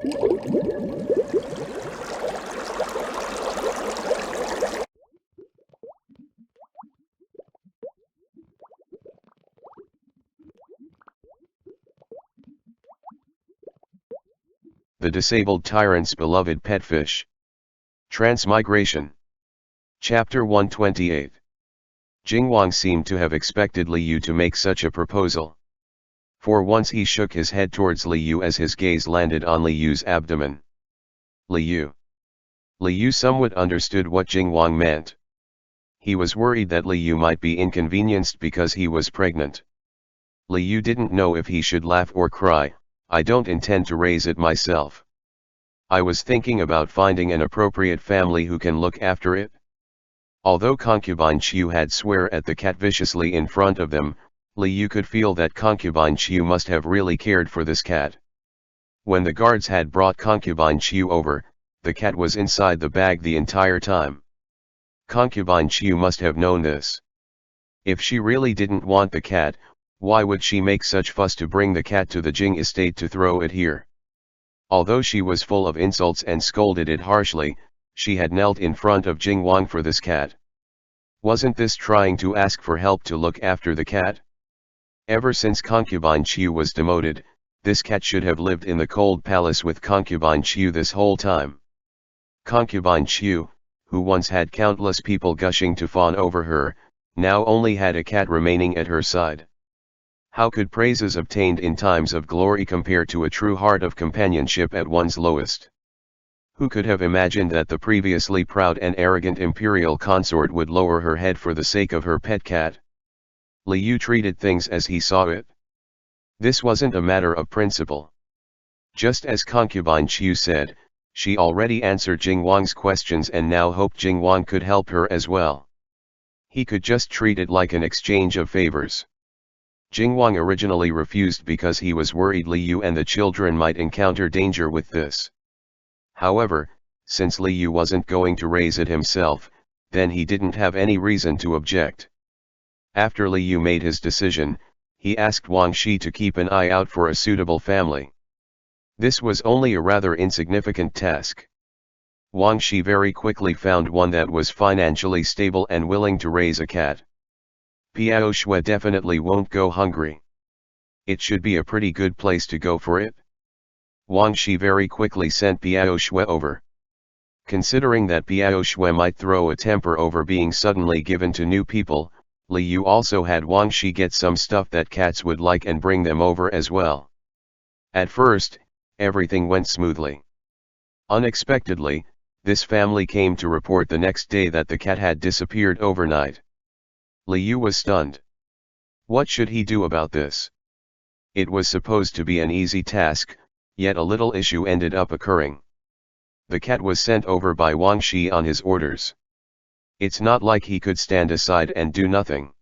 The disabled tyrant's beloved pet fish. Transmigration. Chapter 128. Jingwang seemed to have expected Li Yu to make such a proposal. For once he shook his head towards Li Yu as his gaze landed on Li Yu's abdomen. Li Yu. Li Yu somewhat understood what Jingwang meant. He was worried that Li Yu might be inconvenienced because he was pregnant. Li Yu didn't know if he should laugh or cry. I don't intend to raise it myself. I was thinking about finding an appropriate family who can look after it. Although concubine Xiu had swear at the cat viciously in front of them, Li Yu could feel that concubine Xiu must have really cared for this cat. When the guards had brought concubine Xiu over, the cat was inside the bag the entire time. Concubine Xiu must have known this. If she really didn't want the cat, why would she make such fuss to bring the cat to the Jing estate to throw it here? Although she was full of insults and scolded it harshly, she had knelt in front of Jingwang for this cat. Wasn't this trying to ask for help to look after the cat? Ever since concubine Xiu was demoted, this cat should have lived in the cold palace with concubine Xiu this whole time. Concubine Xiu, who once had countless people gushing to fawn over her, now only had a cat remaining at her side. How could praises obtained in times of glory compare to a true heart of companionship at one's lowest? Who could have imagined that the previously proud and arrogant imperial consort would lower her head for the sake of her pet cat? Li Yu treated things as he saw it. This wasn't a matter of principle. Just as concubine Xiu said, she already answered Jingwang's questions and now hoped Jingwang could help her as well. He could just treat it like an exchange of favors. Jingwang originally refused because he was worried Li Yu and the children might encounter danger with this. However, since Li Yu wasn't going to raise it himself, then he didn't have any reason to object. After Li Yu made his decision, he asked Wang Shi to keep an eye out for a suitable family. This was only a rather insignificant task. Wang Shi very quickly found one that was financially stable and willing to raise a cat. Piao Shui definitely won't go hungry. It should be a pretty good place to go for it. Wang Shi very quickly sent Piao Shui over. Considering that Piao Shui might throw a temper over being suddenly given to new people, Li Yu also had Wang Shi get some stuff that cats would like and bring them over as well. At first, everything went smoothly. Unexpectedly, this family came to report the next day that the cat had disappeared overnight. Li Yu was stunned. What should he do about this? It was supposed to be an easy task, yet a little issue ended up occurring. The cat was sent over by Wang Shi on his orders. It's not like he could stand aside and do nothing.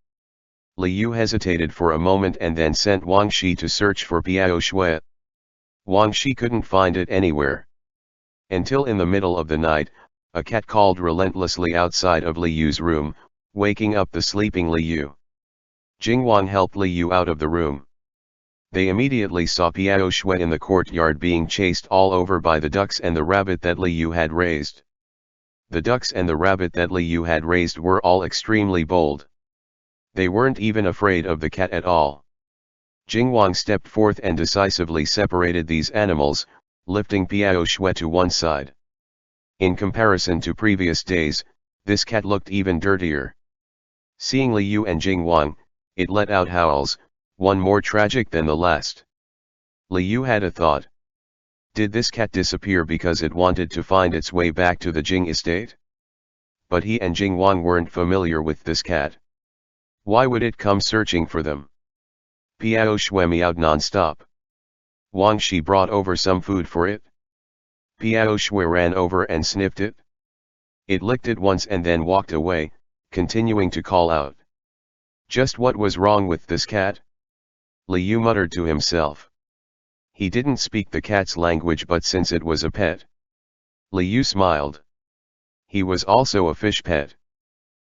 Li Yu hesitated for a moment and then sent Wang Shi to search for Piao Shui. Wang Shi couldn't find it anywhere. Until in the middle of the night, a cat called relentlessly outside of Li Yu's room, waking up the sleeping Li Yu. Jingwang helped Li Yu out of the room. They immediately saw Piao Shui in the courtyard being chased all over by the ducks and the rabbit that Li Yu had raised. The ducks and the rabbit that Li Yu had raised were all extremely bold. They weren't even afraid of the cat at all. Jingwang stepped forth and decisively separated these animals, lifting Piao Shui to one side. In comparison to previous days, this cat looked even dirtier. Seeing Li Yu and Jingwang, it let out howls, one more tragic than the last. Li Yu had a thought. Did this cat disappear because it wanted to find its way back to the Jing estate? But he and Jingwang weren't familiar with this cat. Why would it come searching for them? Piao Shui meowed non-stop. Wang Shi brought over some food for it. Piao Shui ran over and sniffed it. It licked it once and then walked away, continuing to call out. Just what was wrong with this cat? Li Yu muttered to himself. He didn't speak the cat's language, but since it was a pet, Li Yu smiled. He was also a fish pet.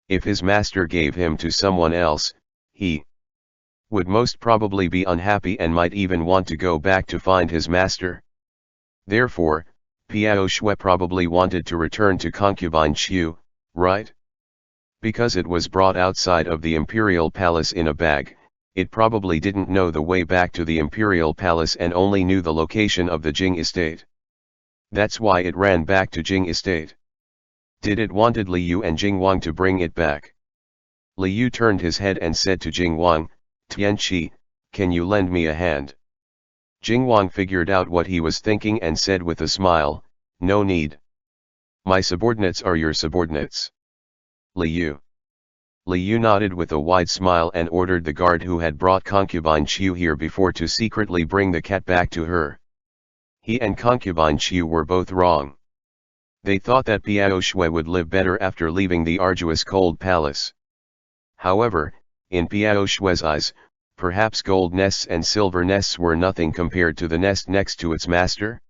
If his master gave him to someone else, he would most probably be unhappy and might even want to go back to find his master. Therefore, Piao Shui probably wanted to return to concubine Qiu, right? Because it was brought outside of the imperial palace in a bag, it probably didn't know the way back to the imperial palace and only knew the location of the Jing estate. That's why it ran back to Jing estate. Did it wanted Li Yu and Jing Wang to bring it back? Li Yu turned his head and said to Jing Wang, "Tianqi, can you lend me a hand?" Jing Wang figured out what he was thinking and said with a smile, "No need. My subordinates are your subordinates." Li Yu nodded with a wide smile and ordered the guard who had brought concubine Qiu here before to secretly bring the cat back to her. He and concubine Qiu were both wrong. They thought that Piao Shui would live better after leaving the arduous cold palace. However, in Piao Shui's eyes, perhaps gold nests and silver nests were nothing compared to the nest next to its master.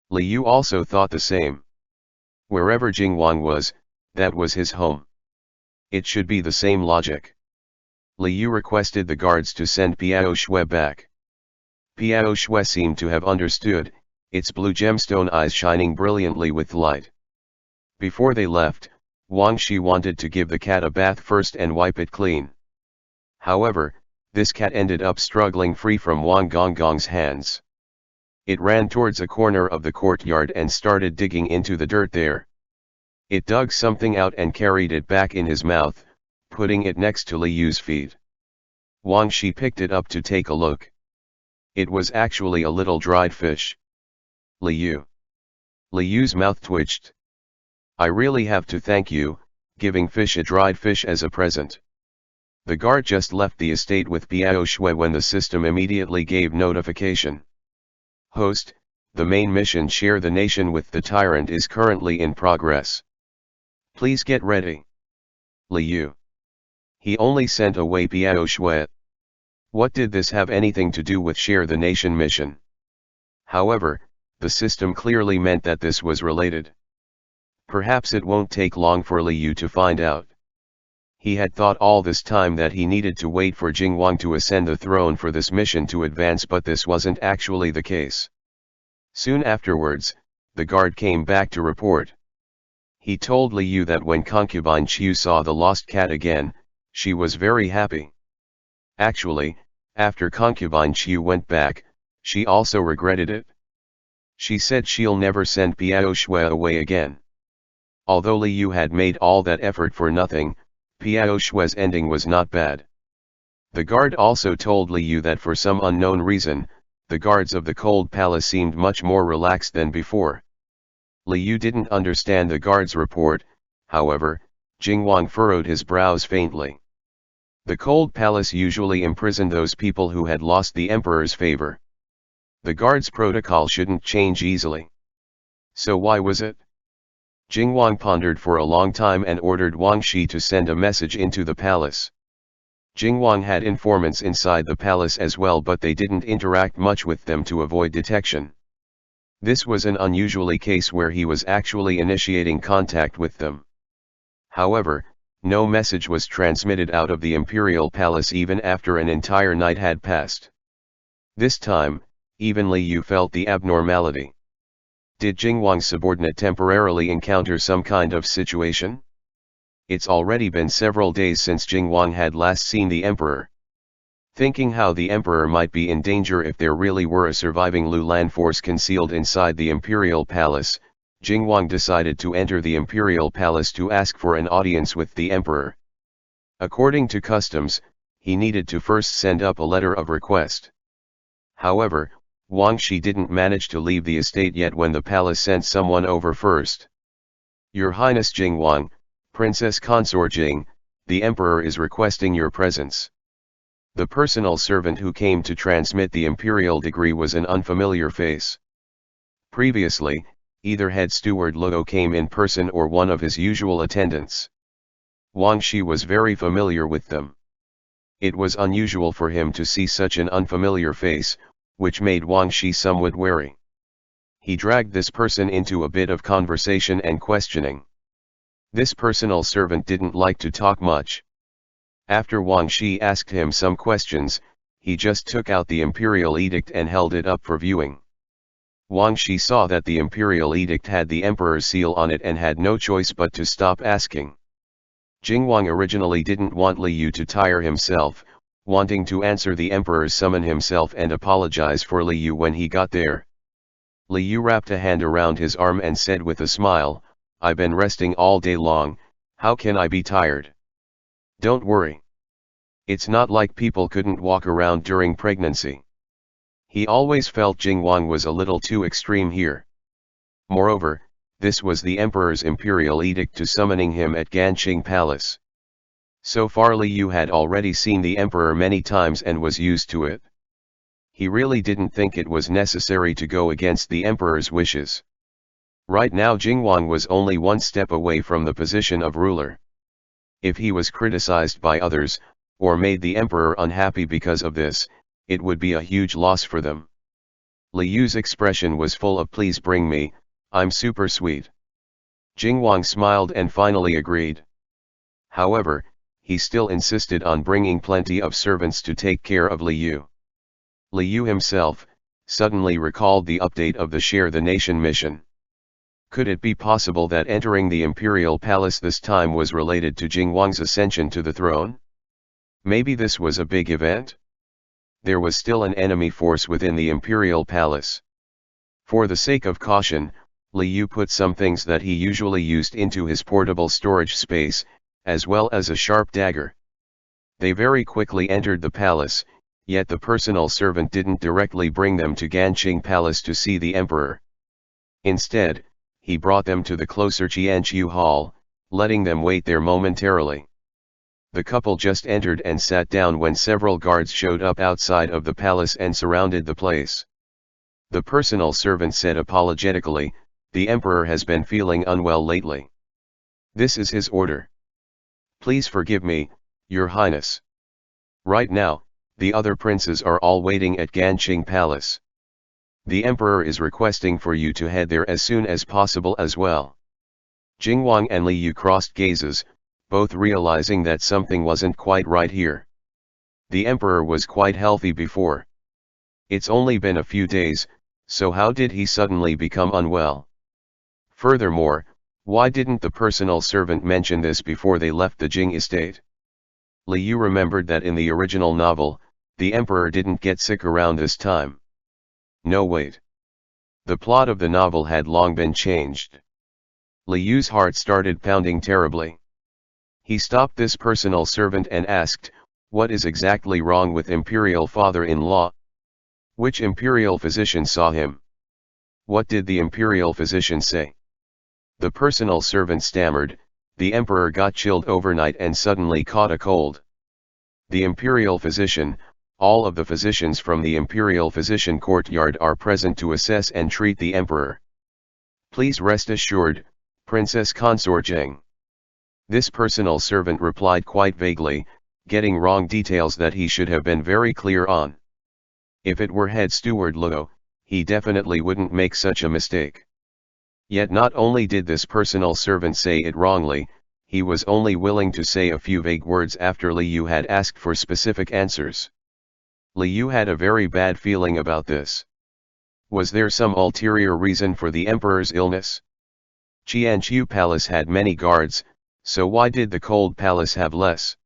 Li Yu also thought the same. Wherever Jing Wang was, that was his home. It should be the same logic. Li Yu requested the guards to send Piao Shui back. Piao Shui seemed to have understood, its blue gemstone eyes shining brilliantly with light. Before they left, Wang Shi wanted to give the cat a bath first and wipe it clean. However, this cat ended up struggling free from Wang Gonggong's hands. It ran towards a corner of the courtyard and started digging into the dirt there. It dug something out and carried it back in his mouth, putting it next to Li Yu's feet. Wang Shi picked it up to take a look. It was actually a little dried fish. Li Yu's mouth twitched. "I really have to thank you, giving fish a dried fish as a present." The guard just left the estate with Piao Shui when the system immediately gave notification. "Host, the main mission Share the Nation with the Tyrant is currently in progress. Please get ready." Li Yu. He only sent away Piao Shui. What did this have anything to do with Share the Nation mission? However, the system clearly meant that this was related. Perhaps it won't take long for Li Yu to find out. He had thought all this time that he needed to wait for Jing Wang to ascend the throne for this mission to advance, but this wasn't actually the case. Soon afterwards, the guard came back to report. He told Li Yu that when concubine Qiu saw the lost cat again, she was very happy. Actually, after concubine Qiu went back, she also regretted it. She said she'll never send Piao Shui away again. Although Li Yu had made all that effort for nothing, Piao Shui's ending was not bad. The guard also told Li Yu that for some unknown reason, the guards of the cold palace seemed much more relaxed than before. Li Yu didn't understand the guard's report, however, Jing Wang furrowed his brows faintly. The cold palace usually imprisoned those people who had lost the emperor's favor. The guard's protocol shouldn't change easily. So why was it? Jing Wang pondered for a long time and ordered Wang Shi to send a message into the palace. Jing Wang had informants inside the palace as well, but they didn't interact much with them to avoid detection. This was an unusual case where he was actually initiating contact with them. However, no message was transmitted out of the imperial palace even after an entire night had passed. This time, even Li Yu felt the abnormality. Did Jing Wang's subordinate temporarily encounter some kind of situation? It's already been several days since Jing Wang had last seen the emperor. Thinking how the emperor might be in danger if there really were a surviving Lulan force concealed inside the imperial palace, Jing Wang decided to enter the imperial palace to ask for an audience with the emperor. According to customs, he needed to first send up a letter of request. However, Wang Shi didn't manage to leave the estate yet when the palace sent someone over first. "Your Highness Jing Wang, Princess Consort Jing, the emperor is requesting your presence." The personal servant who came to transmit the imperial decree was an unfamiliar face. Previously, either head steward Luo came in person or one of his usual attendants. Wang Shi was very familiar with them. It was unusual for him to see such an unfamiliar face, which made Wang Shi somewhat wary. He dragged this person into a bit of conversation and questioning. This personal servant didn't like to talk much. After Wang Shi asked him some questions, he just took out the imperial edict and held it up for viewing. Wang Shi saw that the imperial edict had the emperor's seal on it and had no choice but to stop asking. Jingwang originally didn't want Li Yu to tire himself, wanting to answer the emperor's summon himself and apologize for Li Yu when he got there. Li Yu wrapped a hand around his arm and said with a smile, "I've been resting all day long, how can I be tired? Don't worry. It's not like people couldn't walk around during pregnancy." He always felt Jingwang was a little too extreme here. Moreover, this was the emperor's imperial edict to summoning him at Ganqing Palace. So far Li Yu had already seen the emperor many times and was used to it. He really didn't think it was necessary to go against the emperor's wishes. Right now Jingwang was only one step away from the position of ruler. If he was criticized by others, or made the emperor unhappy because of this, it would be a huge loss for them. Li Yu's expression was full of "Please bring me, I'm super sweet." Jingwang smiled and finally agreed. However, he still insisted on bringing plenty of servants to take care of Li Yu. Li Yu himself suddenly recalled the update of the Share the Nation mission. Could it be possible that entering the imperial palace this time was related to Jingwang's ascension to the throne? Maybe this was a big event? There was still an enemy force within the imperial palace. For the sake of caution, Li Yu put some things that he usually used into his portable storage space, as well as a sharp dagger. They very quickly entered the palace, yet the personal servant didn't directly bring them to Ganqing Palace to see the emperor. Instead, he brought them to the closer Qianqiu Hall, letting them wait there momentarily. The couple just entered and sat down when several guards showed up outside of the palace and surrounded the place. The personal servant said apologetically, "The emperor has been feeling unwell lately. This is his order. Please forgive me, Your Highness. Right now, the other princes are all waiting at Ganqing Palace. The emperor is requesting for you to head there as soon as possible as well." Jingwang and Li Yu crossed gazes, both realizing that something wasn't quite right here. The emperor was quite healthy before. It's only been a few days, so how did he suddenly become unwell? Furthermore, why didn't the personal servant mention this before they left the Jing estate? Li Yu remembered that in the original novel, the emperor didn't get sick around this time. No, wait. The plot of the novel had long been changed. Li Yu's heart started pounding terribly. He stopped this personal servant and asked, "What is exactly wrong with imperial father-in-law? Which imperial physician saw him? What did the imperial physician say?" The personal servant stammered, "The emperor got chilled overnight and suddenly caught a cold. The imperial physician, all of the physicians from the imperial physician courtyard are present to assess and treat the emperor. Please rest assured, Princess Consort Zheng." This personal servant replied quite vaguely, getting wrong details that he should have been very clear on. If it were head steward Luo, he definitely wouldn't make such a mistake. Yet not only did this personal servant say it wrongly, he was only willing to say a few vague words after Li Yu had asked for specific answers. Li Yu had a very bad feeling about this. Was there some ulterior reason for the emperor's illness? Qianqiu Palace had many guards, so why did the cold palace have less?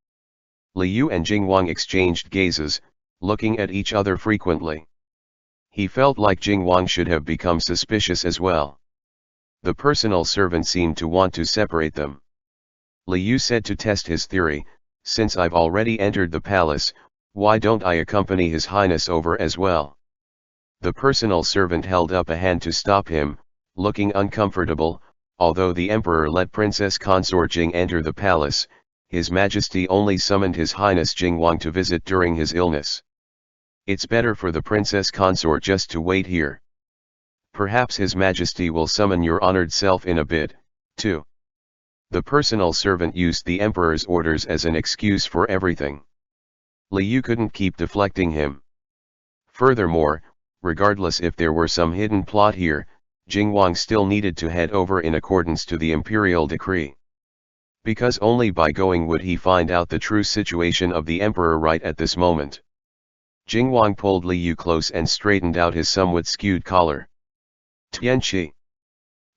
Li Yu and Jingwang exchanged gazes, looking at each other frequently. He felt like Jingwang should have become suspicious as well. The personal servant seemed to want to separate them. Li Yu said to test his theory, "Since I've already entered the palace, why don't I accompany His Highness over as well?" The personal servant held up a hand to stop him, looking uncomfortable. Although the emperor let Princess Consort Jing enter the palace, His Majesty only summoned His Highness Jingwang to visit during his illness. It's better for the Princess Consort just to wait here. Perhaps His Majesty will summon your honored self in a bit, too. The personal servant used the emperor's orders as an excuse for everything. Li Yu couldn't keep deflecting him. Furthermore, regardless if there were some hidden plot here, Jingwang still needed to head over in accordance to the imperial decree. Because only by going would he find out the true situation of the emperor right at this moment. Jingwang pulled Li Yu close and straightened out his somewhat skewed collar. Tianqi.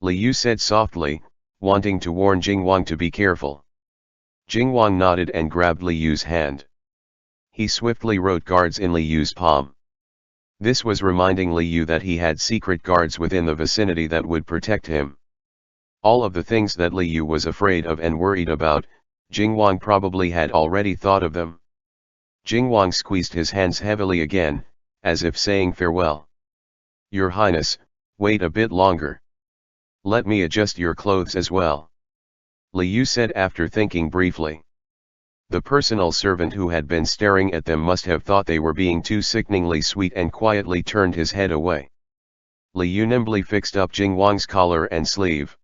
Li Yu said softly, wanting to warn Jingwang to be careful. Jingwang nodded and grabbed Li Yu's hand. He swiftly wrote guards in Li Yu's palm. This was reminding Li Yu that he had secret guards within the vicinity that would protect him. All of the things that Li Yu was afraid of and worried about, Jingwang probably had already thought of them. Jingwang squeezed his hands heavily again, as if saying farewell. Your Highness, wait a bit longer. Let me adjust your clothes as well. Li Yu said after thinking briefly. The personal servant who had been staring at them must have thought they were being too sickeningly sweet and quietly turned his head away. Li Yu nimbly fixed up Jingwang's collar and sleeve.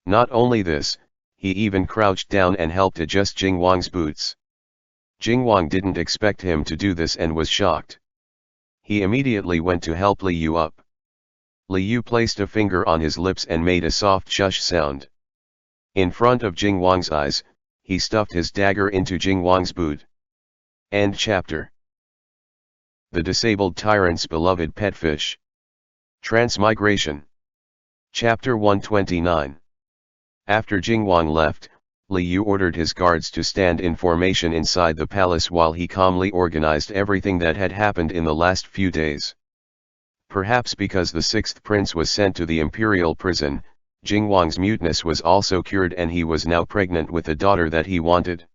Not only this, he even crouched down and helped adjust Jingwang's boots. Jingwang didn't expect him to do this and was shocked. He immediately went to help Li Yu up. Li Yu placed a finger on his lips and made a soft shush sound. In front of Jingwang's eyes, he stuffed his dagger into Jingwang's boot. End chapter. The disabled tyrant's beloved pet fish. Transmigration. Chapter 129. After Jingwang left, Li Yu ordered his guards to stand in formation inside the palace while he calmly organized everything that had happened in the last few days. Perhaps because the sixth prince was sent to the imperial prison, Jingwang's muteness was also cured and he was now pregnant with the daughter that he wanted.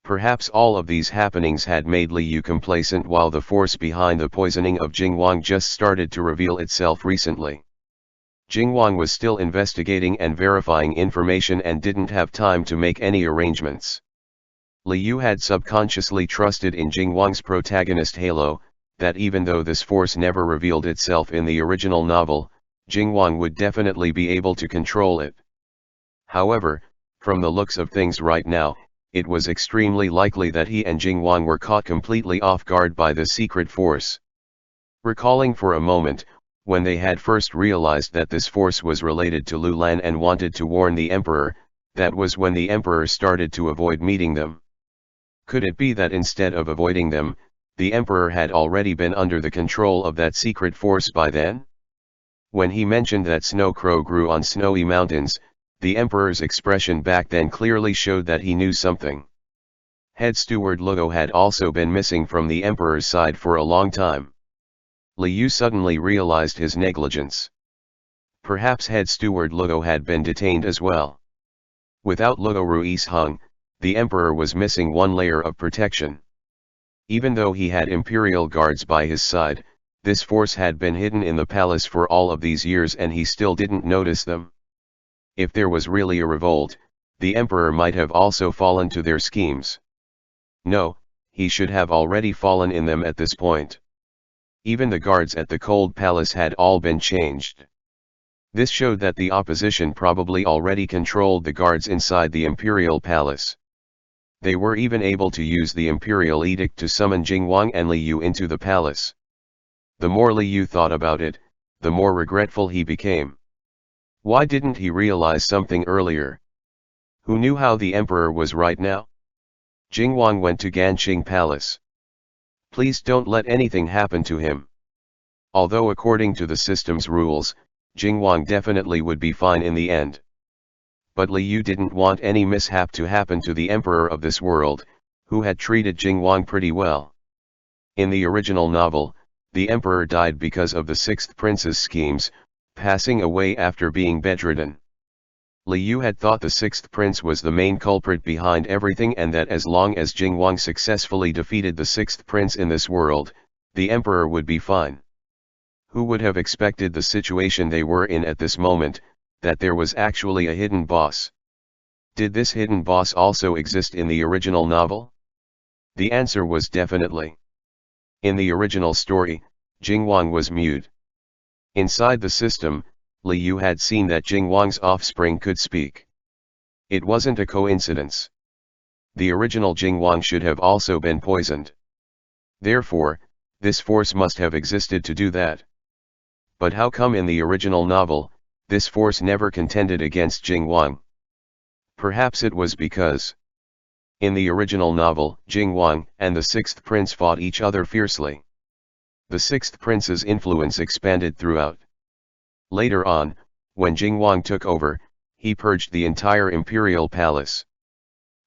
Perhaps all of these happenings had made Li Yu complacent while the force behind the poisoning of Jingwang just started to reveal itself recently. Jingwang was still investigating and verifying information and didn't have time to make any arrangements. Li Yu had subconsciously trusted in Jingwang's protagonist halo, that even though this force never revealed itself in the original novel, Jingwang would definitely be able to control it. However, from the looks of things right now, it was extremely likely that he and Jingwang were caught completely off guard by the secret force. Recalling for a moment, when they had first realized that this force was related to Lulan and wanted to warn the Emperor, that was when the Emperor started to avoid meeting them. Could it be that instead of avoiding them, the Emperor had already been under the control of that secret force by then? When he mentioned that snow crow grew on snowy mountains, the Emperor's expression back then clearly showed that he knew something. Head steward Luo had also been missing from the Emperor's side for a long time. Li Yu suddenly realized his negligence. Perhaps head steward Luo had been detained as well. Without Luo Xuěshān, the Emperor was missing one layer of protection. Even though he had imperial guards by his side, this force had been hidden in the palace for all of these years and he still didn't notice them. If there was really a revolt, the Emperor might have also fallen to their schemes. No, he should have already fallen in them at this point. Even the guards at the cold palace had all been changed. This showed that the opposition probably already controlled the guards inside the imperial palace. They were even able to use the imperial edict to summon Jingwang and Li Yu into the palace. The more Li Yu thought about it, the more regretful he became. Why didn't he realize something earlier? Who knew how the Emperor was right now? Jingwang went to Ganqing Palace. Please don't let anything happen to him. Although according to the system's rules, Jingwang definitely would be fine in the end. But Li Yu didn't want any mishap to happen to the Emperor of this world, who had treated Jingwang pretty well. In the original novel, the Emperor died because of the sixth prince's schemes, passing away after being bedridden. Li Yu had thought the sixth prince was the main culprit behind everything and that as long as Jingwang successfully defeated the sixth prince in this world, the Emperor would be fine. Who would have expected the situation they were in at this moment, that there was actually a hidden boss? Did this hidden boss also exist in the original novel? The answer was definitely. In the original story, Jingwang was mute. Inside the system, Li Yu had seen that Jingwang's offspring could speak. It wasn't a coincidence. The original Jingwang should have also been poisoned. Therefore, this force must have existed to do that. But how come in the original novel, this force never contended against Jingwang? Perhaps it was because in the original novel, Jingwang and the sixth prince fought each other fiercely. The sixth prince's influence expanded throughout. Later on, when Jingwang took over, he purged the entire imperial palace.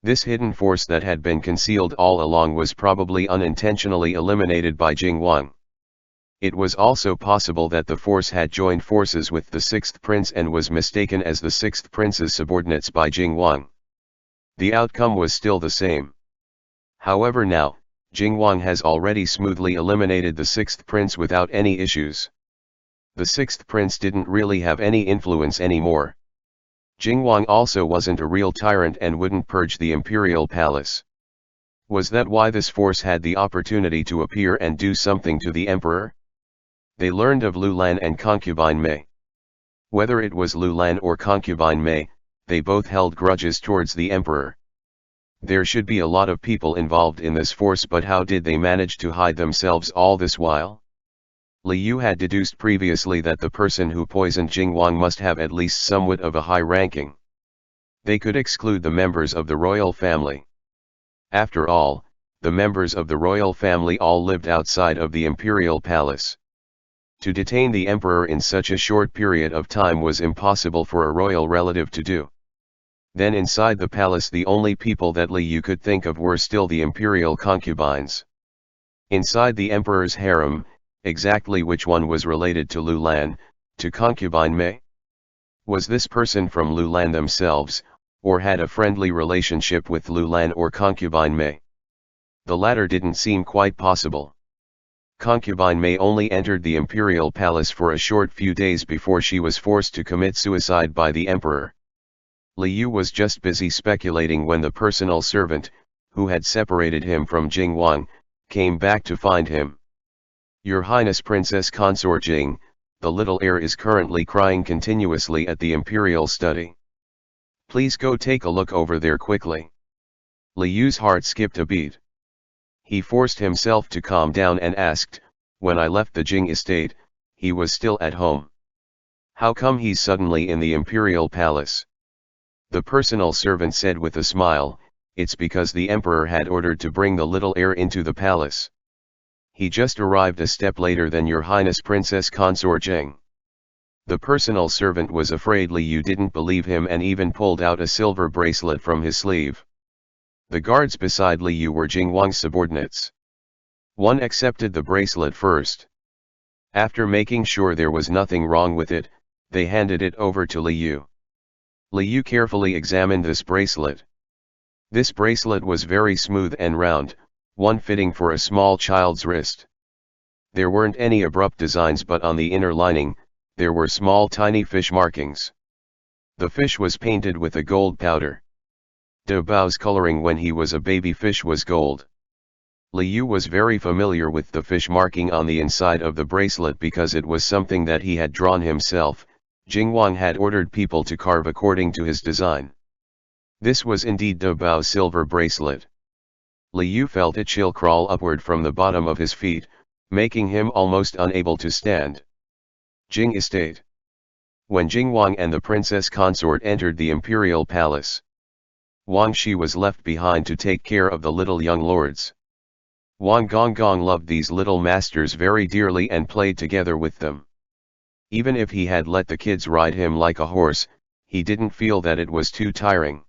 This hidden force that had been concealed all along was probably unintentionally eliminated by Jingwang. It was also possible that the force had joined forces with the sixth prince and was mistaken as the sixth prince's subordinates by Jingwang. The outcome was still the same. However, now, Jingwang has already smoothly eliminated the sixth prince without any issues. The sixth prince didn't really have any influence anymore. Jingwang also wasn't a real tyrant and wouldn't purge the imperial palace. Was that why this force had the opportunity to appear and do something to the emperor? They learned of Lu Lan and concubine Mei. Whether it was Lu Lan or concubine Mei, they both held grudges towards the emperor. There should be a lot of people involved in this force, but how did they manage to hide themselves all this while? Li Yu had deduced previously that the person who poisoned Jingwang must have at least somewhat of a high ranking. They could exclude the members of the royal family. After all, the members of the royal family all lived outside of the imperial palace. To detain the emperor in such a short period of time was impossible for a royal relative to do. Then inside the palace, the only people that Li Yu could think of were still the imperial concubines. Inside the emperor's harem, exactly which one was related to Lu Lan, to concubine Mei? Was this person from Lu Lan themselves, or had a friendly relationship with Lu Lan or concubine Mei? The latter didn't seem quite possible. Concubine Mei only entered the imperial palace for a short few days before she was forced to commit suicide by the emperor. Li Yu was just busy speculating when the personal servant, who had separated him from Jingwang, came back to find him. Your Highness Princess Consort Jing, the little heir is currently crying continuously at the imperial study. Please go take a look over there quickly. Li Yu's heart skipped a beat. He forced himself to calm down and asked, when I left the Jing estate, he was still at home. How come he's suddenly in the imperial palace? The personal servant said with a smile, it's because the emperor had ordered to bring the little heir into the palace. He just arrived a step later than your Highness Princess Consort Jing. The personal servant was afraid Li Yu didn't believe him and even pulled out a silver bracelet from his sleeve. The guards beside Li Yu were Jingwang's subordinates. One accepted the bracelet first. After making sure there was nothing wrong with it, they handed it over to Li Yu. Li Yu carefully examined this bracelet. This bracelet was very smooth and round, one fitting for a small child's wrist. There weren't any abrupt designs, but on the inner lining, there were small tiny fish markings. The fish was painted with a gold powder. De Bao's coloring when he was a baby fish was gold. Li Yu was very familiar with the fish marking on the inside of the bracelet because it was something that he had drawn himself. Jingwang had ordered people to carve according to his design. This was indeed De Bao's silver bracelet. Li Yu felt a chill crawl upward from the bottom of his feet, making him almost unable to stand. Jing Estate. When Jingwang and the princess consort entered the imperial palace, Wang Shi was left behind to take care of the little young lords. Wang Gonggong loved these little masters very dearly and played together with them. Even if he had let the kids ride him like a horse, he didn't feel that it was too tiring.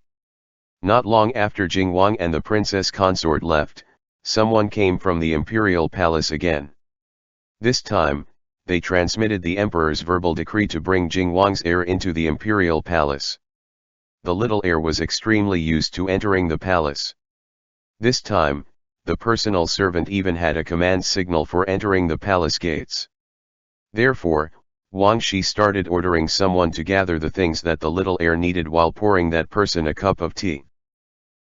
Not long after Jingwang and the princess consort left, someone came from the imperial palace again. This time, they transmitted the emperor's verbal decree to bring Jingwang's heir into the imperial palace. The little heir was extremely used to entering the palace. This time, the personal servant even had a command signal for entering the palace gates. Therefore, Wang Shi started ordering someone to gather the things that the little heir needed while pouring that person a cup of tea.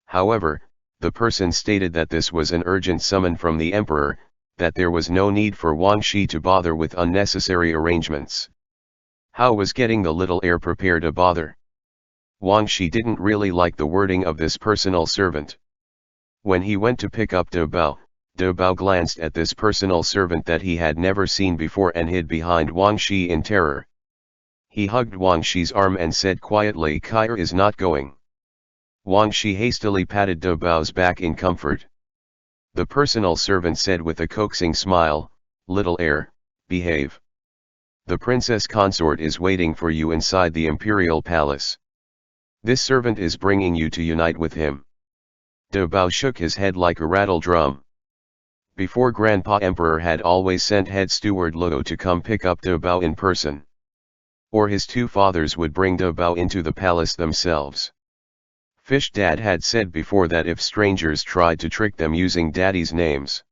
However, the person stated that this was an urgent summon from the emperor, that there was no need for Wang Shi to bother with unnecessary arrangements. How was getting the little heir prepared a bother? Wang Shi didn't really like the wording of this personal servant. When he went to pick up De Bao glanced at this personal servant that he had never seen before and hid behind Wang Shi in terror. He hugged Wang Shi's arm and said quietly, "Kai is not going." Wang Shi hastily patted De Bao's back in comfort. The personal servant said with a coaxing smile, "Little heir, behave." The princess consort is waiting for you inside the imperial palace. This servant is bringing you to unite with him. De Bao shook his head like a rattle drum. Before Grandpa Emperor had always sent head steward Luo to come pick up De Bao in person. Or his two fathers would bring De Bao into the palace themselves. Fish Dad had said before that if strangers tried to trick them using Daddy's names,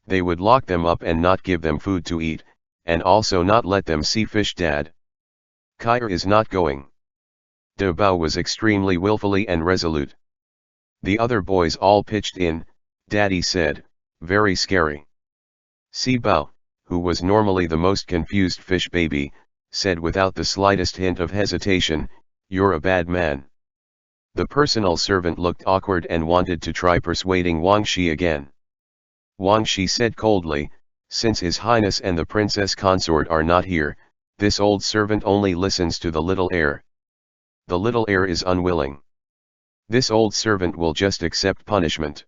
they would lock them up and not give them food to eat, and also not let them see Fish Dad. Kair is not going. De Bao was extremely willfully and resolute. The other boys all pitched in. Daddy said, very scary. Si Bao, who was normally the most confused fish baby, said without the slightest hint of hesitation, you're a bad man. The personal servant looked awkward and wanted to try persuading Wang Shi again. Wang Shi said coldly, since His Highness and the princess consort are not here, this old servant only listens to the little heir. The little heir is unwilling. This old servant will just accept punishment.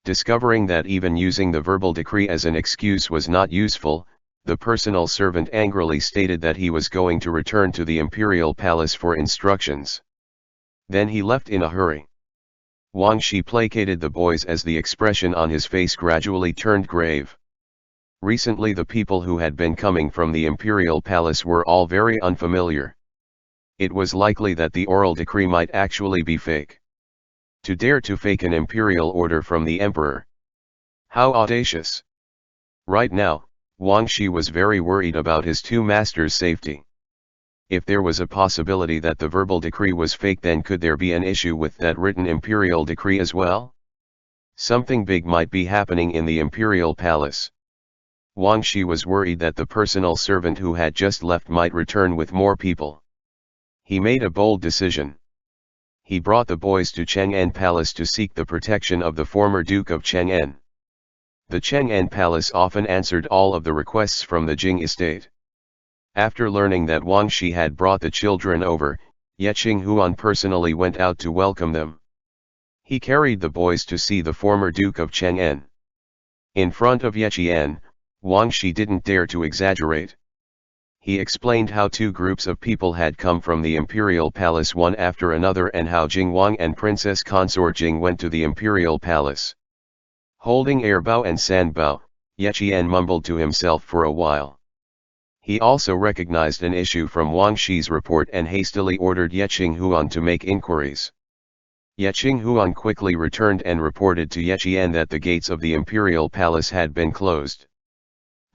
Discovering that even using the verbal decree as an excuse was not useful, the personal servant angrily stated that he was going to return to the imperial palace for instructions. Then he left in a hurry. Wang Shi placated the boys as the expression on his face gradually turned grave. Recently the people who had been coming from the imperial palace were all very unfamiliar. It was likely that the oral decree might actually be fake. To dare to fake an imperial order from the emperor. How audacious! Right now, Wang Shi was very worried about his two masters' safety. If there was a possibility that the verbal decree was fake, then could there be an issue with that written imperial decree as well? Something big might be happening in the imperial palace. Wang Shi was worried that the personal servant who had just left might return with more people. He made a bold decision. He brought the boys to Chang'an Palace to seek the protection of the former Duke of Chang'an. The Chang'an Palace often answered all of the requests from the Jing estate. After learning that Wang Shi had brought the children over, Ye Qinghuan personally went out to welcome them. He carried the boys to see the former Duke of Chang'an. In front of Ye Qian, Wang Shi didn't dare to exaggerate. He explained how two groups of people had come from the imperial palace one after another and how Jing Wang and Princess Consort Jing went to the imperial palace. Holding Air Bao and San Bao, Ye Qian mumbled to himself for a while. He also recognized an issue from Wang Shi's report and hastily ordered Ye Qinghuan to make inquiries. Ye Qinghuan quickly returned and reported to Ye Qian that the gates of the imperial palace had been closed.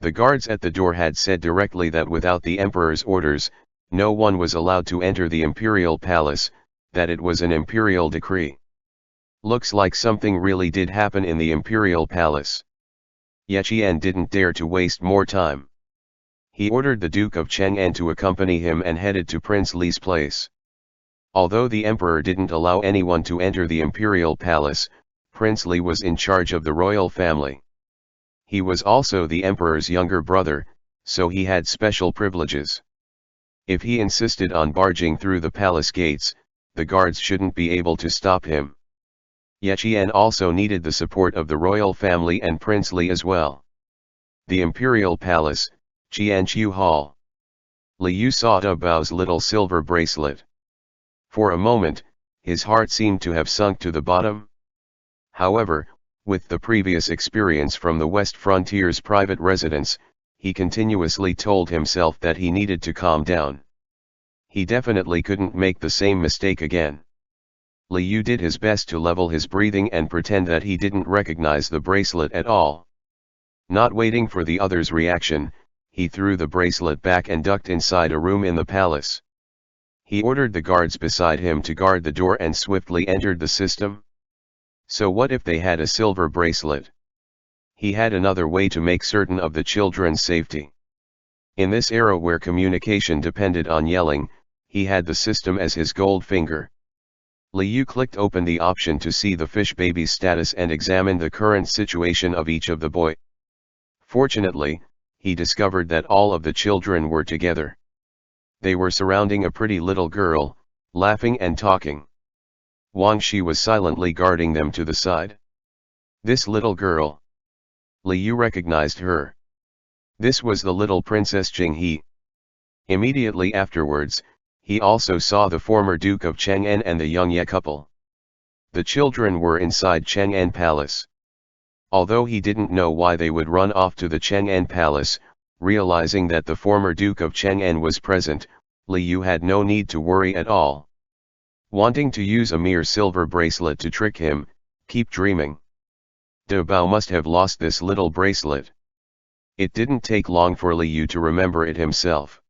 The guards at the door had said directly that without the emperor's orders, no one was allowed to enter the imperial palace, that it was an imperial decree. Looks like something really did happen in the imperial palace. Ye Qian didn't dare to waste more time. He ordered the Duke of Chang'an to accompany him and headed to Prince Li's place. Although the emperor didn't allow anyone to enter the imperial palace, Prince Li was in charge of the royal family. He was also the emperor's younger brother, so he had special privileges. If he insisted on barging through the palace gates, the guards shouldn't be able to stop him. Ye Qian also needed the support of the royal family and Prince Li as well. The imperial palace, Qianqiu Hall. Li Yu saw De Bao's little silver bracelet. For a moment, his heart seemed to have sunk to the bottom. However, with the previous experience from the West Frontier's private residence, he continuously told himself that he needed to calm down. He definitely couldn't make the same mistake again. Li Yu did his best to level his breathing and pretend that he didn't recognize the bracelet at all. Not waiting for the other's reaction, he threw the bracelet back and ducked inside a room in the palace. He ordered the guards beside him to guard the door and swiftly entered the system. So what if they had a silver bracelet? He had another way to make certain of the children's safety. In this era where communication depended on yelling, he had the system as his gold finger. Li Yu clicked open the option to see the fish baby's status and examined the current situation of each of the boys. Fortunately, he discovered that all of the children were together. They were surrounding a pretty little girl, laughing and talking. Wang Shi was silently guarding them to the side. This little girl. Li Yu recognized her. This was the little Princess Jing He, Immediately afterwards, he also saw the former Duke of Chang'an and the young Ye couple. The children were inside Chang'an Palace. Although he didn't know why they would run off to the Chang'an Palace, realizing that the former Duke of Chang'an was present, Li Yu had no need to worry at all. Wanting to use a mere silver bracelet to trick him, keep dreaming. De Bao must have lost this little bracelet. It didn't take long for Li Yu to remember it himself.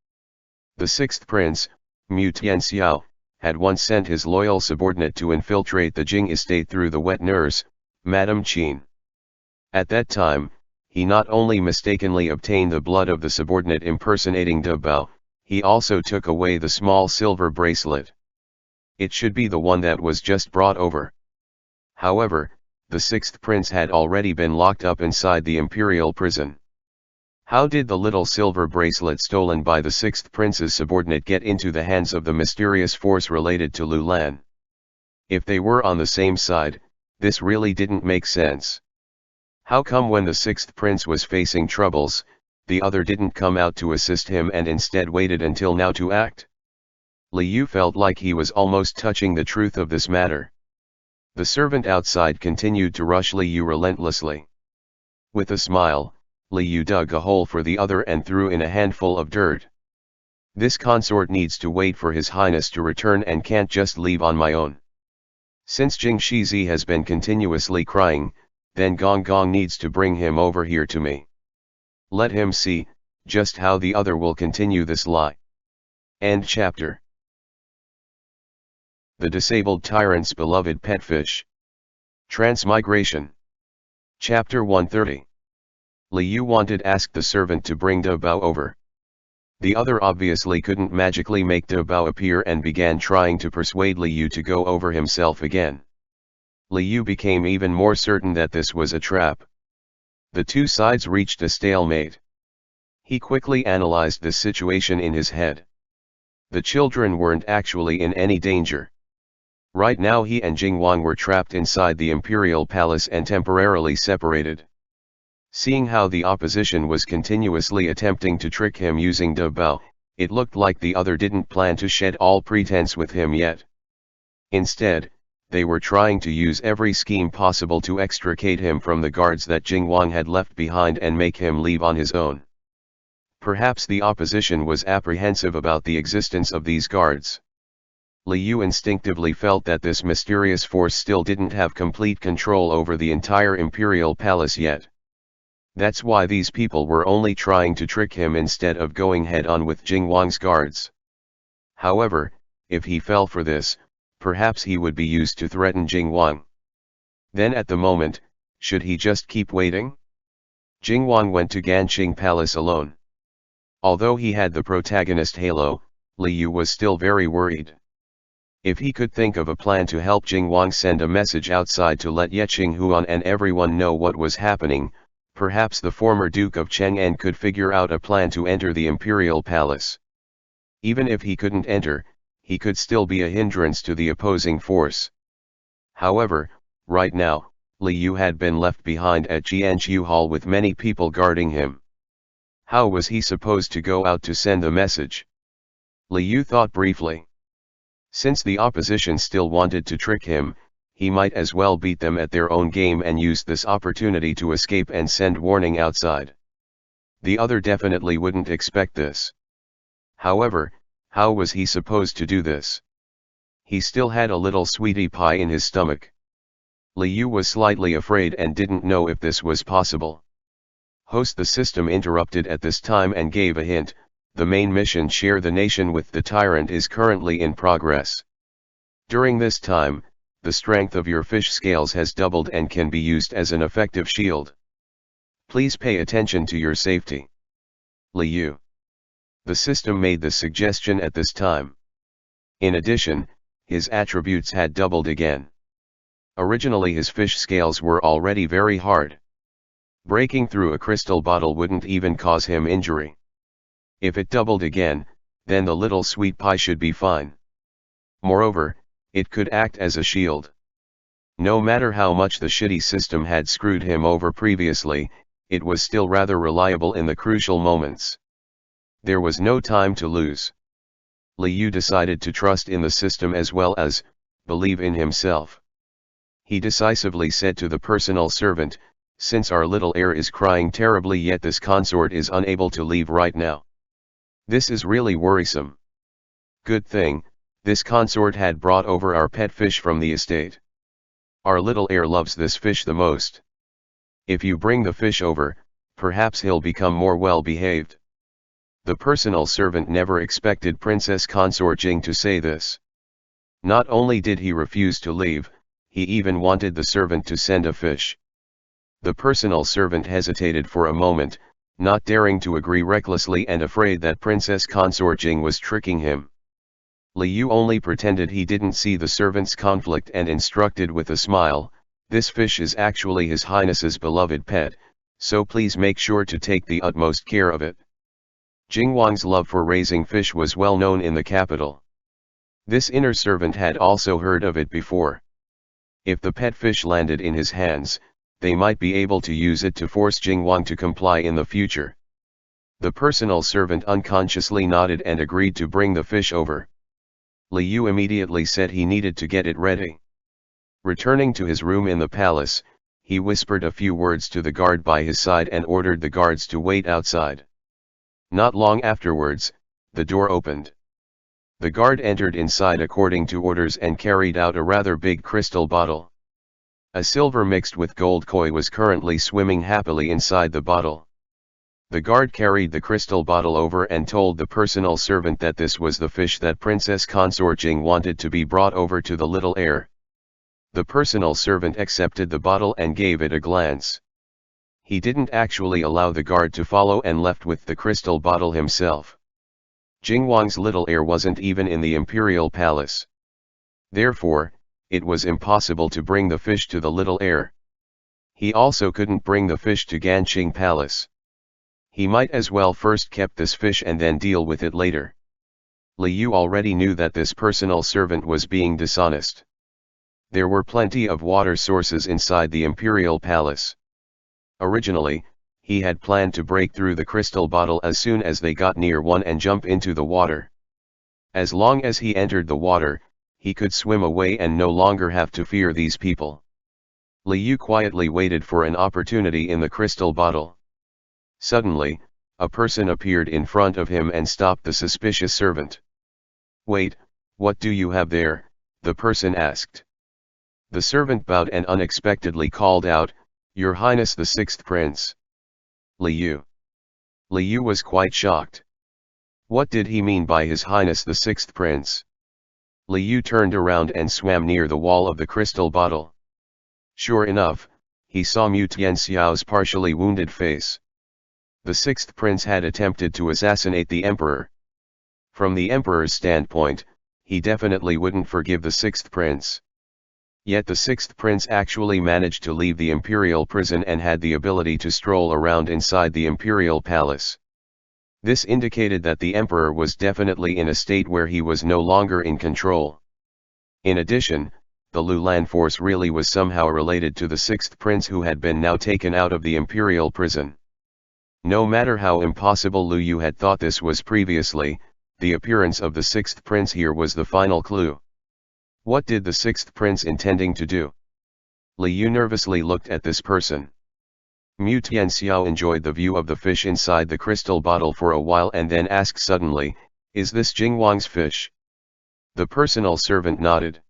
The sixth prince, Mu Tianxiao, had once sent his loyal subordinate to infiltrate the Jing estate through the wet nurse, Madame Qin. At that time, he not only mistakenly obtained the blood of the subordinate impersonating De Bao, he also took away the small silver bracelet. It should be the one that was just brought over. However, the sixth prince had already been locked up inside the imperial prison. How did the little silver bracelet stolen by the sixth prince's subordinate get into the hands of the mysterious force related to Lu Lan? If they were on the same side, this really didn't make sense. How come when the sixth prince was facing troubles, the other didn't come out to assist him and instead waited until now to act? Li Yu felt like he was almost touching the truth of this matter. The servant outside continued to rush Li Yu relentlessly. With a smile, Li Yu dug a hole for the other and threw in a handful of dirt. This consort needs to wait for His Highness to return and can't just leave on my own. Since Jing Shizi has been continuously crying, then Gong Gong needs to bring him over here to me. Let him see, just how the other will continue this lie. End chapter. The disabled tyrant's beloved pet fish. Transmigration. Chapter 130. Li Yu wanted asked the servant to bring De Bao over. The other obviously couldn't magically make De Bao appear and began trying to persuade Li Yu to go over himself again. Li Yu became even more certain that this was a trap. The two sides reached a stalemate. He quickly analyzed the situation in his head. The children weren't actually in any danger. Right now he and Jing Wang were trapped inside the imperial palace and temporarily separated. Seeing how the opposition was continuously attempting to trick him using De Bao, it looked like the other didn't plan to shed all pretense with him yet. Instead, they were trying to use every scheme possible to extricate him from the guards that Jing Wang had left behind and make him leave on his own. Perhaps the opposition was apprehensive about the existence of these guards. Li Yu instinctively felt that this mysterious force still didn't have complete control over the entire imperial palace yet. That's why these people were only trying to trick him instead of going head-on with Jing Wang's guards. However, if he fell for this, perhaps he would be used to threaten Jing Wang. Then at the moment, should he just keep waiting? Jing Wang went to Ganqing Palace alone. Although he had the protagonist halo, Li Yu was still very worried. If he could think of a plan to help Jing Wang send a message outside to let Ye Qinghuan and everyone know what was happening, perhaps the former Duke of Chang'an could figure out a plan to enter the imperial palace. Even if he couldn't enter, he could still be a hindrance to the opposing force. However, right now, Li Yu had been left behind at Jianqiu Hall with many people guarding him. How was he supposed to go out to send the message? Li Yu thought briefly. Since the opposition still wanted to trick him, he might as well beat them at their own game and use this opportunity to escape and send warning outside. The other definitely wouldn't expect this. However, how was he supposed to do this? He still had a little sweetie pie in his stomach. Li Yu was slightly afraid and didn't know if this was possible. Host the system interrupted at this time and gave a hint. The main mission Share the Nation with the Tyrant is currently in progress. During this time, the strength of your fish scales has doubled and can be used as an effective shield. Please pay attention to your safety. Li Yu. The system made the suggestion at this time. In addition, his attributes had doubled again. Originally his fish scales were already very hard. Breaking through a crystal bottle wouldn't even cause him injury. If it doubled again, then the little sweet pie should be fine. Moreover, it could act as a shield. No matter how much the shitty system had screwed him over previously, it was still rather reliable in the crucial moments. There was no time to lose. Liu decided to trust in the system as well as believe in himself. He decisively said to the personal servant, "Since our little heir is crying terribly yet this consort is unable to leave right now. This is really worrisome. Good thing, this consort had brought over our pet fish from the estate. Our little heir loves this fish the most. If you bring the fish over, perhaps he'll become more well behaved." The personal servant never expected Princess Consort Jing to say this. Not only did he refuse to leave, he even wanted the servant to send a fish. The personal servant hesitated for a moment, not daring to agree recklessly and afraid that Princess Consort Jing was tricking him. Liu only pretended he didn't see the servant's conflict and instructed with a smile, "This fish is actually His Highness's beloved pet, so please make sure to take the utmost care of it." Jingwang's love for raising fish was well known in the capital. This inner servant had also heard of it before. If the pet fish landed in his hands, they might be able to use it to force Jingwang to comply in the future. The personal servant unconsciously nodded and agreed to bring the fish over. Liu immediately said he needed to get it ready. Returning to his room in the palace, he whispered a few words to the guard by his side and ordered the guards to wait outside. Not long afterwards, the door opened. The guard entered inside according to orders and carried out a rather big crystal bottle. A silver mixed with gold koi was currently swimming happily inside the bottle. The guard carried the crystal bottle over and told the personal servant that this was the fish that Princess Consort Jing wanted to be brought over to the little heir. The personal servant accepted the bottle and gave it a glance. He didn't actually allow the guard to follow and left with the crystal bottle himself. Jingwang's little heir wasn't even in the imperial palace. Therefore, it was impossible to bring the fish to the little heir. He also couldn't bring the fish to Ganqing Palace. He might as well first keep this fish and then deal with it later. Liu already knew that this personal servant was being dishonest. There were plenty of water sources inside the imperial palace. Originally, he had planned to break through the crystal bottle as soon as they got near one and jump into the water. As long as he entered the water, he could swim away and no longer have to fear these people. Liu quietly waited for an opportunity in the crystal bottle. Suddenly, a person appeared in front of him and stopped the suspicious servant. "Wait, what do you have there?" the person asked. The servant bowed and unexpectedly called out, "Your Highness the Sixth Prince." Liu was quite shocked. What did he mean by His Highness the Sixth Prince? Liu turned around and swam near the wall of the crystal bottle. Sure enough, he saw Mu Tianxiao's partially wounded face. The Sixth Prince had attempted to assassinate the Emperor. From the Emperor's standpoint, he definitely wouldn't forgive the Sixth Prince. Yet the Sixth Prince actually managed to leave the imperial prison and had the ability to stroll around inside the imperial palace. This indicated that the Emperor was definitely in a state where he was no longer in control. In addition, the Lulan force really was somehow related to the Sixth Prince who had been now taken out of the imperial prison. No matter how impossible Liu had thought this was previously, the appearance of the Sixth Prince here was the final clue. What did the Sixth Prince intending to do? Liu nervously looked at this person. Mu Tianxiao enjoyed the view of the fish inside the crystal bottle for a while and then asked suddenly, "Is this Jingwang's fish?" The personal servant nodded.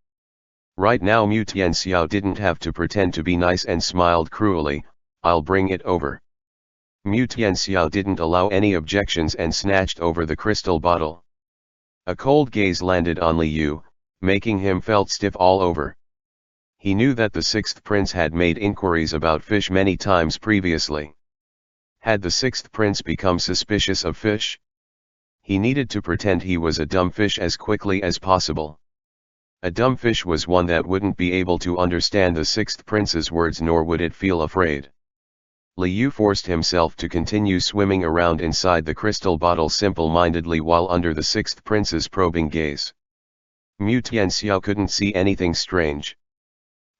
Right now Mu Tianxiao didn't have to pretend to be nice and smiled cruelly, "I'll bring it over." Mu Tianxiao didn't allow any objections and snatched over the crystal bottle. A cold gaze landed on Liu, making him felt stiff all over. He knew that the Sixth Prince had made inquiries about fish many times previously. Had the Sixth Prince become suspicious of fish? He needed to pretend he was a dumb fish as quickly as possible. A dumb fish was one that wouldn't be able to understand the Sixth Prince's words nor would it feel afraid. Liu forced himself to continue swimming around inside the crystal bottle simple-mindedly while under the Sixth Prince's probing gaze. Mu Tianxiao couldn't see anything strange.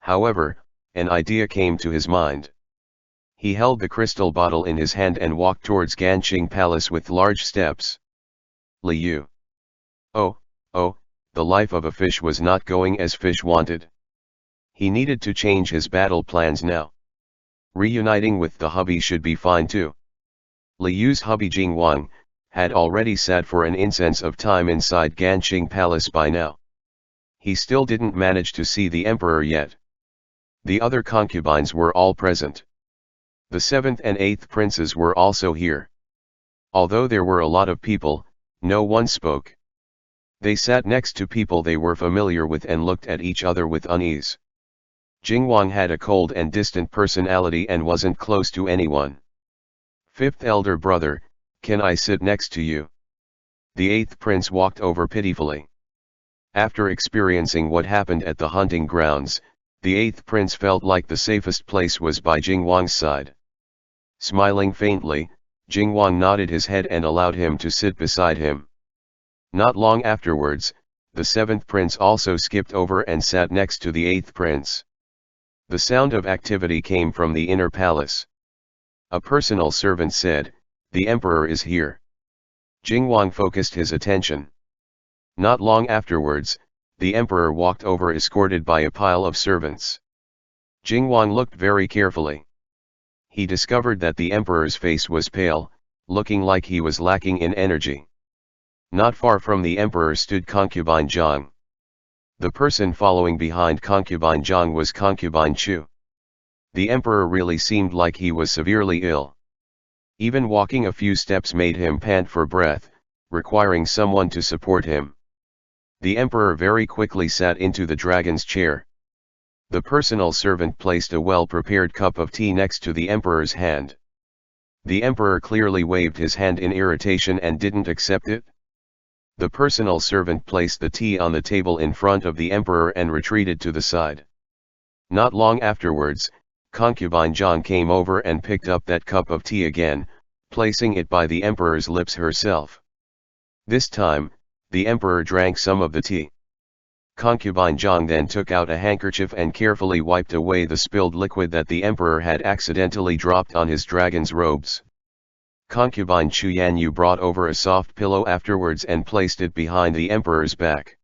However, an idea came to his mind. He held the crystal bottle in his hand and walked towards Ganqing Palace with large steps. Liu. Oh, oh, the life of a fish was not going as fish wanted. He needed to change his battle plans now. Reuniting with the hubby should be fine too. Liu's hubby Jingwang had already sat for an incense of time inside Ganqing Palace by now. He still didn't manage to see the emperor yet. The other concubines were all present. The 7th and 8th princes were also here. Although there were a lot of people, no one spoke. They sat next to people they were familiar with and looked at each other with unease. Jingwang had a cold and distant personality and wasn't close to anyone. 5th elder brother, can I sit next to you? The 8th prince walked over pitifully. After experiencing what happened at the hunting grounds, the 8th prince felt like the safest place was by Jingwang's side. Smiling faintly, Jingwang nodded his head and allowed him to sit beside him. Not long afterwards, the 7th prince also skipped over and sat next to the 8th prince. The sound of activity came from the inner palace. A personal servant said, "The emperor is here." Jingwang focused his attention. Not long afterwards, the emperor walked over escorted by a pile of servants. Jingwang looked very carefully. He discovered that the emperor's face was pale, looking like he was lacking in energy. Not far from the emperor stood concubine Zhang. The person following behind concubine Zhang was concubine Chu. The emperor really seemed like he was severely ill. Even walking a few steps made him pant for breath, requiring someone to support him. The emperor very quickly sat into the dragon's chair. The personal servant placed a well-prepared cup of tea next to the emperor's hand. The emperor clearly waved his hand in irritation and didn't accept it. The personal servant placed the tea on the table in front of the emperor and retreated to the side. Not long afterwards, concubine Zhang came over and picked up that cup of tea again, placing it by the emperor's lips herself. This time, the emperor drank some of the tea. Concubine Zhang then took out a handkerchief and carefully wiped away the spilled liquid that the emperor had accidentally dropped on his dragon's robes. Concubine Xuěshān brought over a soft pillow afterwards and placed it behind the emperor's back.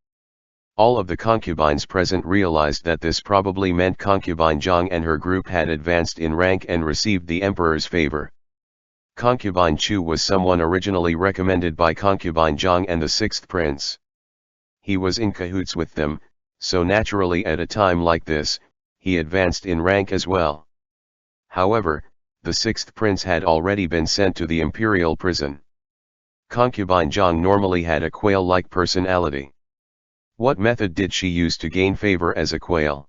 All of the concubines present realized that this probably meant concubine Zhang and her group had advanced in rank and received the emperor's favor. Concubine Chu was someone originally recommended by concubine Zhang and the 6th prince. He was in cahoots with them, so naturally at a time like this, he advanced in rank as well. However, the 6th prince had already been sent to the imperial prison. Concubine Zhang normally had a quail-like personality. What method did she use to gain favor as a quail?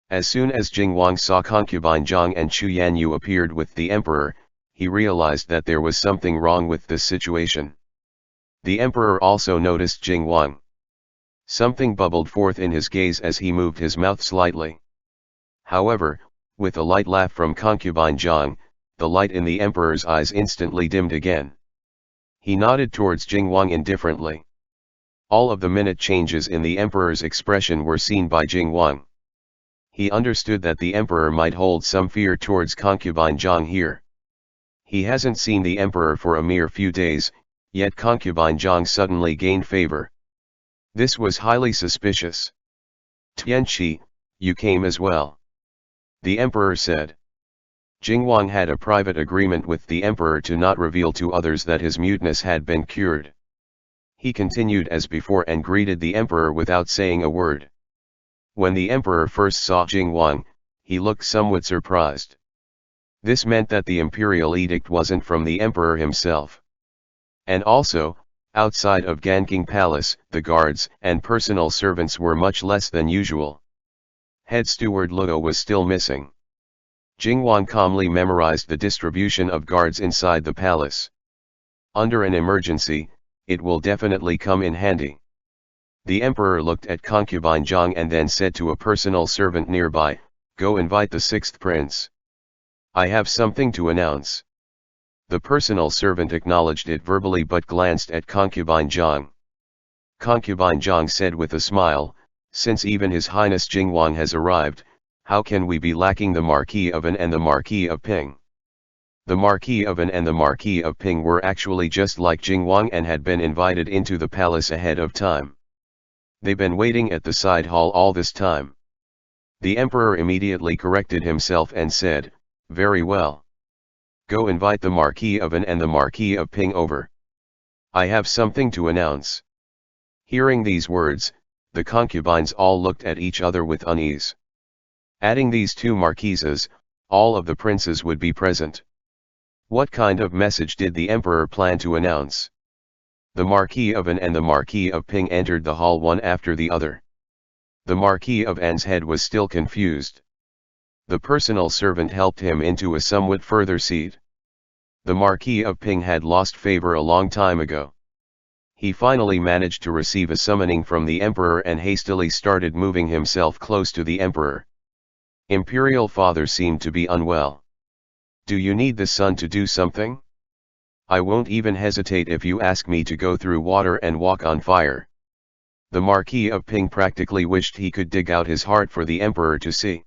As soon as Jingwang saw concubine Zhang and Xuěshān appeared with the emperor, he realized that there was something wrong with this situation. The emperor also noticed Jingwang. Something bubbled forth in his gaze as he moved his mouth slightly. However, with a light laugh from concubine Zhang, the light in the emperor's eyes instantly dimmed again. He nodded towards Jingwang indifferently. All of the minute changes in the emperor's expression were seen by Jingwang. He understood that the emperor might hold some fear towards concubine Zhang here. He hasn't seen the emperor for a mere few days, yet concubine Zhang suddenly gained favor. This was highly suspicious. "Tianqi, you came as well," the emperor said. Jingwang had a private agreement with the emperor to not reveal to others that his muteness had been cured. He continued as before and greeted the emperor without saying a word. When the emperor first saw Jingwang, he looked somewhat surprised. This meant that the imperial edict wasn't from the emperor himself. And also, outside of Ganqing Palace, the guards and personal servants were much less than usual. Head steward Luo was still missing. Jingwang calmly memorized the distribution of guards inside the palace. Under an emergency, it will definitely come in handy. The emperor looked at concubine Zhang and then said to a personal servant nearby, "Go invite the 6th prince. I have something to announce." The personal servant acknowledged it verbally but glanced at concubine Zhang. Concubine Zhang said with a smile, "Since even His Highness Jingwang has arrived, how can we be lacking the Marquis of An and the Marquis of Ping?" The Marquis of An and the Marquis of Ping were actually just like Jingwang and had been invited into the palace ahead of time. They've been waiting at the side hall all this time. The emperor immediately corrected himself and said, "Very well. Go invite the Marquis of An and the Marquis of Ping over. I have something to announce." Hearing these words, the concubines all looked at each other with unease. Adding these two marquises, all of the princes would be present. What kind of message did the emperor plan to announce? The Marquis of An and the Marquis of Ping entered the hall one after the other. The Marquis of An's head was still confused. The personal servant helped him into a somewhat further seat. The Marquis of Ping had lost favor a long time ago. He finally managed to receive a summoning from the emperor and hastily started moving himself close to the emperor. Imperial father seemed to be unwell. "Do you need the sun to do something? I won't even hesitate if you ask me to go through water and walk on fire." The Marquis of Ping practically wished he could dig out his heart for the emperor to see.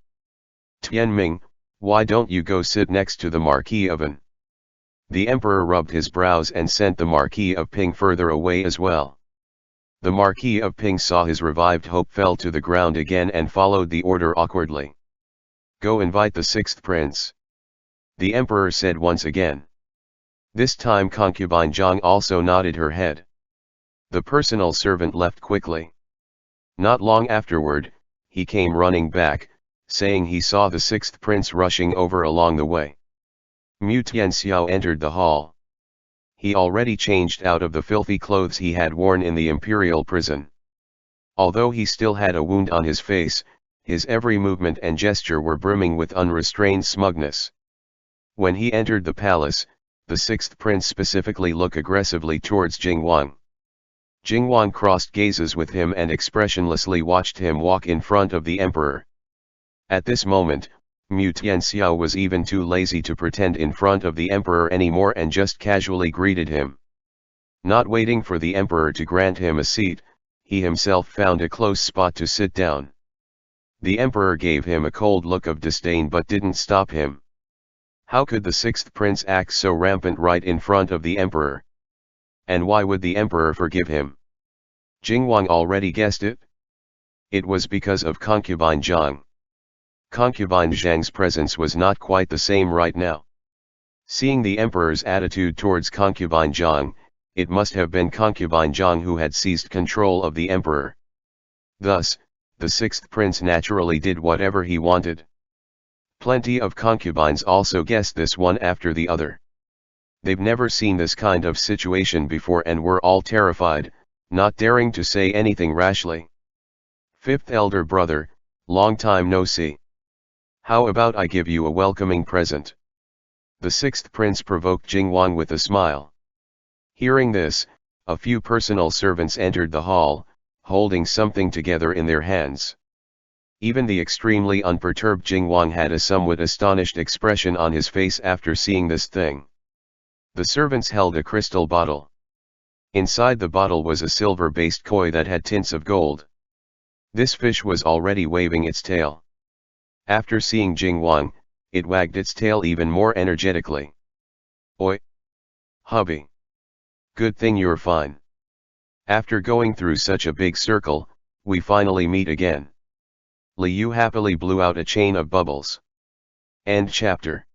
"Tianming, why don't you go sit next to the Marquis of An?" The emperor rubbed his brows and sent the Marquis of Ping further away as well. The Marquis of Ping saw his revived hope fell to the ground again and followed the order awkwardly. "Go invite the sixth prince," the emperor said once again. This time concubine Zhang also nodded her head. The personal servant left quickly. Not long afterward, he came running back, saying he saw the sixth prince rushing over along the way. Mu Tianxiao entered the hall. He already changed out of the filthy clothes he had worn in the imperial prison. Although he still had a wound on his face, his every movement and gesture were brimming with unrestrained smugness. When he entered the palace, the sixth prince specifically looked aggressively towards Jingwang. Jingwang crossed gazes with him and expressionlessly watched him walk in front of the emperor. At this moment, Mu Tianxiao was even too lazy to pretend in front of the emperor anymore and just casually greeted him. Not waiting for the emperor to grant him a seat, he himself found a close spot to sit down. The emperor gave him a cold look of disdain but didn't stop him. How could the sixth prince act so rampant right in front of the emperor? And why would the emperor forgive him? Jingwang already guessed it. It was because of concubine Zhang. Concubine Zhang's presence was not quite the same right now. Seeing the emperor's attitude towards concubine Zhang, it must have been concubine Zhang who had seized control of the emperor. Thus, the sixth prince naturally did whatever he wanted. Plenty of concubines also guessed this one after the other. They've never seen this kind of situation before and were all terrified, not daring to say anything rashly. "Fifth elder brother, long time no see. How about I give you a welcoming present?" The sixth prince provoked Jingwang with a smile. Hearing this, a few personal servants entered the hall, holding something together in their hands. Even the extremely unperturbed Jingwang had a somewhat astonished expression on his face after seeing this thing. The servants held a crystal bottle. Inside the bottle was a silver-based koi that had tints of gold. This fish was already waving its tail. After seeing Jingwang, it wagged its tail even more energetically. "Oi! Hubby! Good thing you're fine. After going through such a big circle, we finally meet again." Liu happily blew out a chain of bubbles. End chapter.